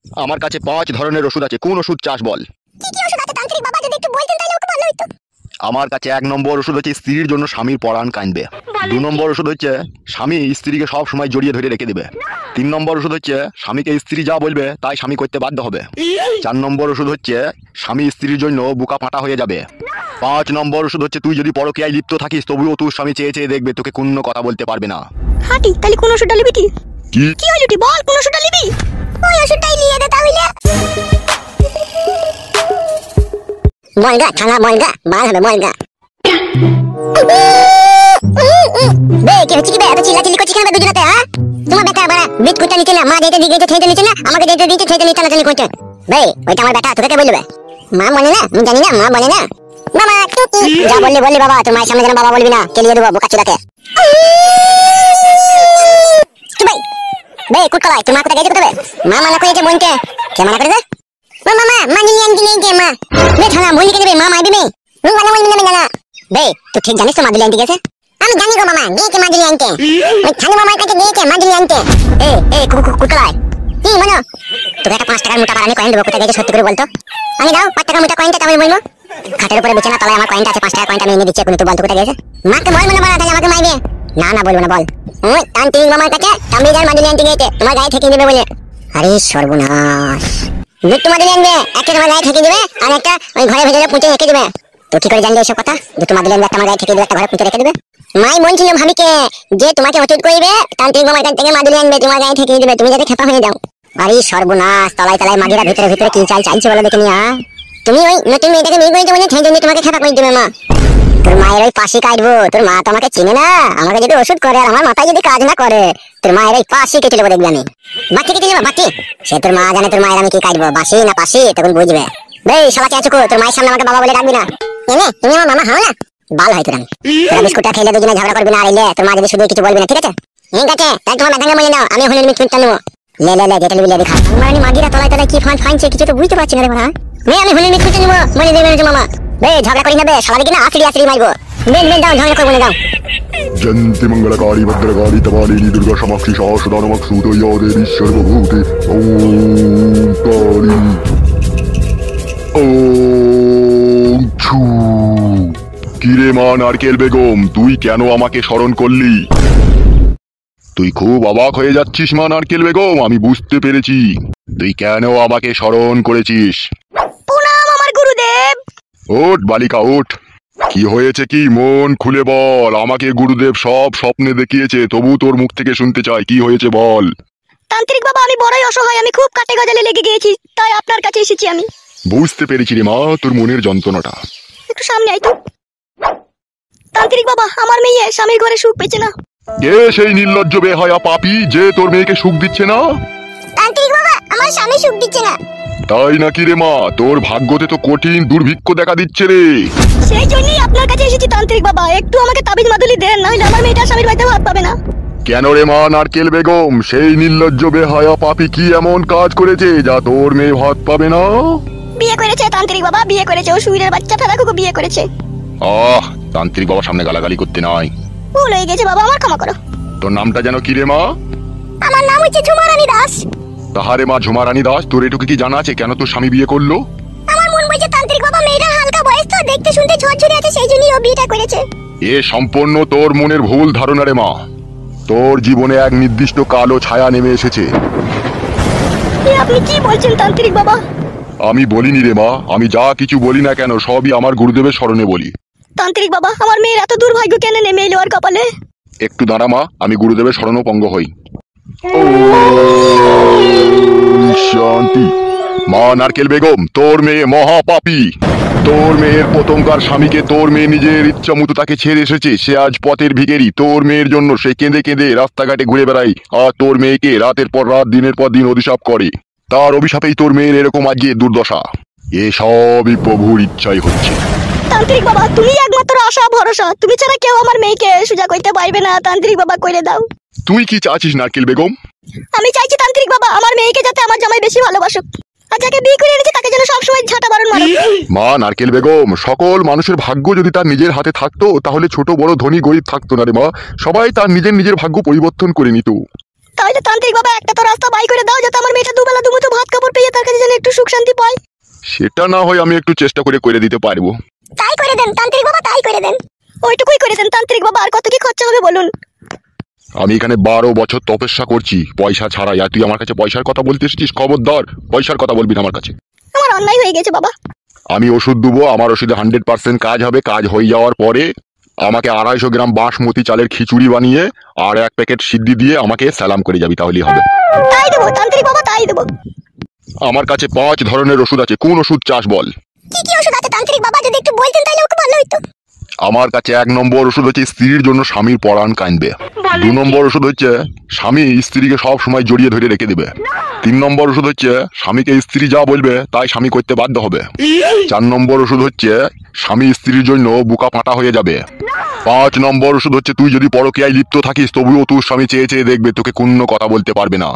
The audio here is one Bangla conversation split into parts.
আমার কাছে 5 ধরনের ওষুধ আছে, কোন ওষুধ চাস বল? কি কি ওষুধ আছে তান্ত্রিক বাবা, যদি একটু বলতেন তাহলে ওকে ভালো হতো। আমার কাছে 1 নম্বর ওষুধ হচ্ছে স্ত্রীর জন্য স্বামীর পরাণ কাঁদবে। 2 নম্বর ওষুধ হচ্ছে স্বামী স্ত্রীকে সব সময় জড়িয়ে ধরে রেখে দেবে। 3 নম্বর ওষুধ হচ্ছে স্বামীকে স্ত্রী যা বলবে তাই স্বামী করতে বাধ্য হবে। 4 নম্বর ওষুধ হচ্ছে স্বামী স্ত্রীর জন্য বুকা ফাটা হয়ে যাবে। 5 নম্বর ওষুধ হচ্ছে তুই যদি পরকীয়ায় লিপ্ত থাকিস তবুও তোর স্বামী চেয়ে চেয়ে দেখবে, তোকে কোনো কথা বলতে পারবে না। হাঁটি তাহলে কোন ওষুধটা নিবি তুই? কি কি হলো তুই বল, কোন ওষুধটা নিবি? ওই ওষুধটাই নিয়ে দে তাহলে। মলগা ঠাঙা মলগা বাল হবে মলগা। বে কি হচ্ছে কি বে, এত চিল্লাচিল্লি করছিস কেন দুজনাতে? হ্যাঁ তোমার বেটা বড় বিট কুটা নিচে না, মা যেতে দিকে ঠেতে নিচে না, আমাকে যেতে দিতে ঠেতে নিচে টানাটানি করছে। বে ওইটা আমার বেটা, তোকে কে বলবে? মা বলে না, আমি জানি না, মা বলে না। বাবা তুই যা বললি বললি বাবা, তোর মায়ের সামনে যেন বাবা বলবি না, কেলিয়ে দেবো বোকাচোদাকে। কি ভাই বে কুটকলাই, তোর মা কোথায় গেছে? কোথায় মা মানা করেছে বোনকে? কে মানা করেছে? মা মানি আনতে নেই কে মা? বে থানা বলি কে দেবে, মা মাইবে বে। মানা বলবি না জানা। বে তুই ঠিক জানিস তো মাদুলি আনতে গেছে? আমি জানি গো মামা, গিয়েছে মাদুলি আনতে। ওই থানা মামার কাছে গিয়েছে মাদুলি আনতে। এ কুটকলাই কি মানো? তোকে একটা 5 টাকার মোটা বাড়ানি কয়েন দেবো, কোথায় গেছে সত্যি করে বলতো। আমি দাও 5 টাকার মোটা কয়েনটা, আমি বলবো। খাটের উপরে বিছানা তলায় আমার কয়েনটা আছে, 5 টাকার কয়েনটা আমি এনে দিচ্ছি, এখন তুই বল তো কোথায় গেছে? মাকে বল মানে মারা, তাহলে আমাকে মাইবে। না বলবো না, বল। ওই তান্ত্রিক মামার কাছে তাম্বিদার মাদুলি আনতে গিয়েছে, তোমার গায়ে ঠেকিয়ে দেবে বলে। আরে সর্বনাশ, দুটো মাদুলি আনবে, একটা তোমার গায়ে ঠেকিয়ে দেবে আর একটা ওই ঘরে ভেতরে পুঁতে রেখে দেবে। তো কি করে জানলে এসব কথা? দুটো মাদুলি আনবে, একটা আমার গায়ে ঠেকিয়ে দেবে, একটা ঘরে পুঁতে রেখে দেবে। মাই বলছিল ভাবিকে যে তোমাকে ওষুধ কইবে, তান্ত্রিক মামার কাছ থেকে মাদুলি আনবে, তোমার গায়ে ঠেকিয়ে দেবে, তুমি যাতে খেপা হয়ে যাও। আরে সর্বনাশ, তলায় তলায় মাগিরা ভিতরে ভিতরে কি চাইছে বলো দেখে নিয়া। তুমি ওই নতুন মেয়েটাকে বিয়ে করেছো বলে সেই জন্য তোমাকে খেপা করে দেবে মা। তোর মায়ের ওই পাশি কাটবো, তোর মা তো আমাকে চিনে না, আমাকে যদি ওষুধ করে আর আমার মাথায় যদি কাজ না করে, তোর মায়ের ওই পাশি কেটে দেবো দেখবি আমি। বাকি কেটে দেবো বাকি, সে তোর মা জানে তোর মায়ের আমি কি কাটবো, বাসি না পাশি তখন বুঝবে। বে শালা চাচুকু, তোর মায়ের সামনে আমাকে বাবা বলে ডাকবি না। এনে তুমি আমার মামা হও না, বাল হয় তোর। আমি তোরা বিস্কুটটা খেলে দুজনে ঝগড়া করবি না, আর এলে তোর মা যদি শুধু কিছু বলবি না, ঠিক আছে? ঠিক আছে, তাই তোমার বেদাঙ্গা বলে নাও, আমি হলে মিটমিটটা নেবো। লে যেটা নিবি দেখা। মানে মাগিরা তলায় তলায় কি ফাইনছে কিছু তো বুঝতে পারছি না রে ভাই। আমি হলে মিটমিটটা নেবো, বলে দেবে মামা। বে ঝগড়া করি না বে, শালা দেখি না আসড়ি মারবো। বেন দাও, ঝগড়া করবো না, দাও। जयन्ति मंगलकारी भद्रकाली तपालिनी दुर्गा समाक्षी शाश्वतानमक्षुतो या देवी सर्वभूते ओम काली ओम छू। কিরে মা নারকেল বেগম, তুই কেন আমাকে স্মরণ করলি? তুই খুব অবাক হয়ে যাচ্ছিস মা নারকেল বেগম, আমি বুঝতে পেরেছি তুই কেন আমাকে স্মরণ করেছিস। প্রণাম আমার গুরুদেব। ওঠ বালিকা ওঠ, কি হয়েছে কি মন খুলে বল, আমাকে গুরুদেব সব স্বপ্নে দেখিয়েছে, তবু তোর মুখ থেকে শুনতে চাই কি হয়েছে বল। তান্ত্রিক বাবা আমি বড়ই অসহায়, আমি খুব কাটে গজালে লেগে গিয়েছি, তাই আপনার কাছে এসেছি আমি। বুঝতে পেরেছি রে মা তোর মনের যন্ত্রণাটা। একটু সামনে আই তো। তান্ত্রিক বাবা আমার মেয়ে স্বামীর ঘরে সুখ পেয়েছে না। কে সেই নির্লজ্জ বেহায়া পাপী যে তোর মেয়েকে সুখ দিচ্ছে না? তান্ত্রিক বাবা আমার স্বামী সুখ দিচ্ছে না। তাই নাকি রে মা, তোর ভাগ্যতে তো কঠিন দুর্ভিক্ষ দেখা দিচ্ছে রে। সেই জন্যই আপনার কাছে এসেছি তান্ত্রিক বাবা, একটু আমাকে তাবিজ মাদুলি দেন, নইলে আমার মেয়েটা স্বামীর বাড়িতে ভাত পাবে না। কেন রে মা নারকেল বেগম, সেই নির্লজ্জ বেহায়া পাপী কি এমন কাজ করেছে যা তোর মেয়ে ভাত পাবে না? বিয়ে করেছে তান্ত্রিক বাবা, বিয়ে করেছে, ও সুইরের বাচ্চা ঠাকুরকে বিয়ে করেছে। তান্ত্রিক বাবার সামনে গালাগালি করতে নাই। ভুল হয়ে গেছে বাবা, আমার ক্ষমা করো। তোর নামটা যেন কি রে মা? আমার নাম হচ্ছে ঝুমারানী দাস। তাহারে মা ঝুমারানী দাস, তোর এটুকু কি জানা আছে কেন তোর স্বামী বিয়ে করলো? আমার মন বলছে তান্ত্রিক বাবা মেয়েটা হালকা বয়স তো, দেখতে শুনতে ঝরঝরে আছে, সেই জন্যই ও বিয়েটা করেছে। এ সম্পূর্ণ তোর মনের ভুল ধারণা রে মা, তোর জীবনে এক নির্দিষ্ট কালো ছায়া নেমে এসেছে। আপনি কি বলছেন তান্ত্রিক বাবা? আমি বলিনি রে মা, আমি যা কিছু বলি না কেন সবই আমার গুরুদেবের স্মরণে বলি। তান্ত্রিক বাবা আমার মেয়ের এত দুর্ভাগ্য কেন নেমে এলো আর কপালে? একটু দাঁড়া মা, আমি গুরুদেবের স্মরণপঙ্গ হই। শান্তি। মা নারকেল বেগম, তোর মেয়ে মহাপাপী, তোর মেয়ের প্রথমকার স্বামীকে তোর মেয়ে নিজের ইচ্ছা মতো তাকে ছেড়ে এসেছে, সে আজ পথের ভিখারি। তোর মেয়ের জন্য সে কেঁদে কেঁদে রাস্তাঘাটে ঘুরে বেড়ায়, আর তোর মেয়েকে রাতের পর রাত দিনের পর দিন অভিশাপ করে। তার অভিশাপেই তোর মেয়ের এরকম আজকে দুর্দশা। এসবই প্রভুর ইচ্ছাই হচ্ছে। তান্ত্রিক বাবা তুমি একমাত্র আশা ভরসা, তুমি ছাড়া কেউ আমার মেয়েকে সুজা করতে পারবে না, তান্ত্রিক বাবা কইরে দাও। তুই কি চাচ্ছিস নারকেল বেগম? আমি চাইছি তান্ত্রিক বাবা আমার মেয়েকে যাতে আমার জামাই বেশি ভালোবাসুক, আর যাকে বিয়ে করে এনেছে তাকে যেন সবসময় ঝাঁটা বারণ মারুক। মা নারকেল বেগম, সকল মানুষের ভাগ্য যদি তার নিজের হাতে থাকতো তাহলে ছোট বড় ধনী গরিব থাকতো না রে মা, সবাই তার নিজের ভাগ্য পরিবর্তন করে নিত। তাহলে তান্ত্রিক বাবা একটা তো রাস্তা বাই করে দাও, যাতে আমার মেয়েটা দুবেলা দুমুঠো ভাত কাপড় পেয়ে সেটা না হয় আমি একটু চেষ্টা করে করে দিতে পারবো। তাই করে দেন তান্ত্রিক বাবা, তাই করে দেন। ওইটুকুই করে দেন তান্ত্রিক বাবা, আর কত কি খরচা হবে বলুন? আমি এখানে 12 বছর তপস্যা করছি পয়সা ছাড়াই, আর তুই আমার কাছে পয়সার কথা বলতে এসেছিস? খবরদার পয়সার কথা বলবি না আমার কাছে। আমার অন্যায় হয়ে গেছে বাবা। আমি ওষুধ দেবো, আমার ওষুধে 100% কাজ হবে। কাজ হয়ে যাওয়ার পরে আমাকে 250 গ্রাম বাসমতি চালের খিচুড়ি বানিয়ে আর 1 প্যাকেট সিদ্ধি দিয়ে আমাকে সালাম করে যাবি, তাহলেই হবে। তাই দেবো তান্ত্রিক বাবা, তাই দেবো। আমার কাছে 5 ধরনের ওষুধ আছে, কোন ওষুধ চাস বল? কি কি ওষুধ আছে তান্ত্রিক বাবা, যদি একটু বলতেন তাহলে ওকে ভালো হইতো। আমার কাছে 1 নম্বর ওষুধ হচ্ছে স্ত্রীর জন্য স্বামীর পরাণ কাঁদবে। 2 নম্বর ওষুধ হচ্ছে স্বামী স্ত্রীকে সব সময় জড়িয়ে ধরে রেখে দেবে। 3 নম্বর ওষুধ হচ্ছে স্বামীকে স্ত্রী যা বলবে তাই স্বামী করতে বাধ্য হবে। 4 নম্বর ওষুধ হচ্ছে স্বামী স্ত্রীর জন্য বুকা পাটা হয়ে যাবে। 5 নম্বর ওষুধ হচ্ছে তুই যদি পরকীয়ায় লিপ্ত থাকিস তবুও তোর স্বামী চেয়ে চেয়ে দেখবে, তোকে কোনো কথা বলতে পারবে না,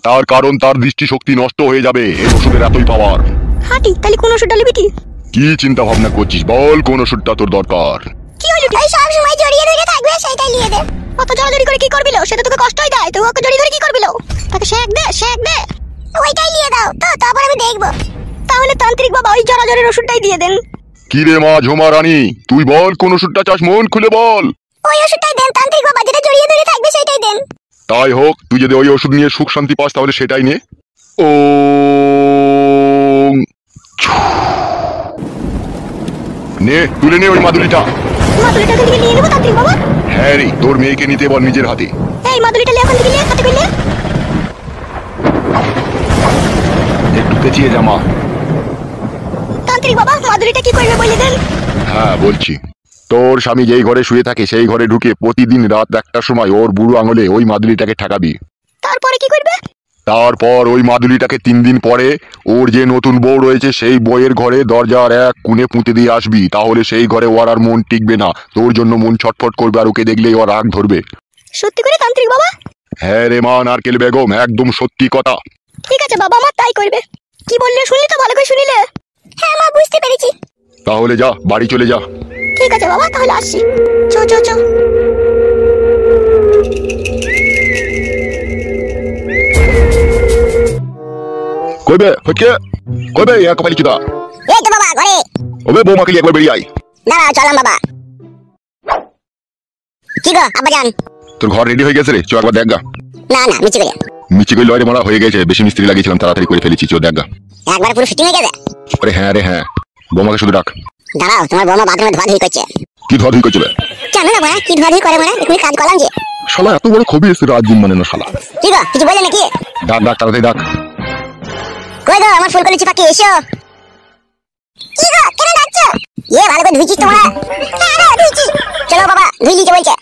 তার কারণ তার দৃষ্টিশক্তি নষ্ট হয়ে যাবে। এই ওষুধের এতই পাওয়ার। হাঁটি তাহলে কোন ওষুধটা নিবি কি? কি চিন্তা ভাবনা করছিস বল, কোন ওষুধটা তোর দরকার? কি হলো, এই সব সময় জড়িয়ে ধরে থাকবে সেটাই নিয়ে দে। অত জড়াজড়ি করে কি করবিলো? সেটা তোকে কষ্টই দেয়, তুই ওকে জড়িয়ে ধরে কি করবিলো? তাকে শেক দে, শেক দে। ওইটাই নিয়ে দাও তো, তারপর আমি দেখবো। তাহলে তান্ত্রিক বাবা ওই জড়াজড়ির ওষুধটাই দিয়ে দেন। কি রে মা ঝুমা রানী, তুই বল কোন ওষুধটা চাস, মন খুলে বল। ওই ওষুধটাই দেন তান্ত্রিক বাবা, যেটা জড়িয়ে ধরে থাকবে সেটাই দেন। তাই হোক, তুই যদি ওই ওষুধ নিয়ে সুখ শান্তি পাস তাহলে সেটাই নে। ও নে, তুলে নে ওই মাদুলিটা। মাদুলিটা এখান থেকে নিয়ে নেবো তান্ত্রিক বাবা? হ্যাঁ রে, তোর মেয়েকে নিতে বল নিজের হাতে। এই মাদুলিটা নিয়ে এখান থেকে নিয়ে হাতে করলে। একটু পেঁচিয়ে জামা। তান্ত্রিক বাবা মাদুলিটা কি করবে বলে দেন। হ্যাঁ বলছি, তোর স্বামী যেই ঘরে শুয়ে থাকে সেই ঘরে ঢুকে প্রতিদিন রাত 1টার সময় ওর বুড়ো আঙুলে ওই মাদুলিটাকে ঠাকাবি। তারপরে কি করবে? তারপর ওই মাদুলিটাকে 3 দিন পরে ওর যে নতুন বউ রয়েছে সেই বইয়ের ঘরে দরজার এক কোণে পুঁতে দিয়ে আসবি, তাহলে সেই ঘরে ওর আর মন টিকবে না, তোর জন্য মন ছটফট করবে আর ওকে দেখলেই ওর রাগ ধরবে। সত্যি করে তান্ত্রিক বাবা? হ্যাঁ রে মা নারকেল বেগম, একদম সত্যি কথা। ঠিক আছে বাবা, আমার তাই করবে। কি বললে শুনলি তো, ভালো করে শুনিলে? হ্যাঁ মা, বুঝতে পেরেছি। তাহলে যা, বাড়ি চলে যা। ঠিক আছে বাবা, তাহলে আসছি। চো চো চো। কইবে হচ্ছে কইবে এক কপালি চুদা। এই তো বাবা ঘরে। ওবে বৌমাকে নিয়ে একবার বেরিয়ে আয়। দাঁড়াও, চলাম বাবা। কি গো আব্বাজান? তোর ঘর রেডি হয়ে গেছে রে, চো একবার দেখ গা। না না, মিছি করে। মিচি কই লয়রে মারা হয়ে গেছে, বেশি মিস্ত্রি লাগিয়েছিলাম তাড়াতাড়ি করে ফেলেছি, চো দেখ গা। একবার পুরো ফিটিং হয়ে গেছে? আরে হ্যাঁ রে হ্যাঁ, বৌমাকে শুধু ডাক। দাঁড়াও, তোমার বৌমা বাথরুমে ধোয়াধুয়ি করছে। কি ধোয়াধুয়ি করছে? জানো না বড়া, কি ধোয়াধুয়ি করে? মানে এখনই কাজ করলাম যে। শালা এত বড় খবি এসে রাত দিন মানে না শালা। কি গো, কিছু বলে নাকি? ডাক ডাক তাড়াতাড়ি ডাক। কই গো আমার ফুলকলি পাখি, এসো। কি গো, কেন ডাকছো? ভালো করে ধুইছিস তোমরা? হ্যাঁ রে ধুইছি। চলো বাবা, ধুই নিতে বলছে।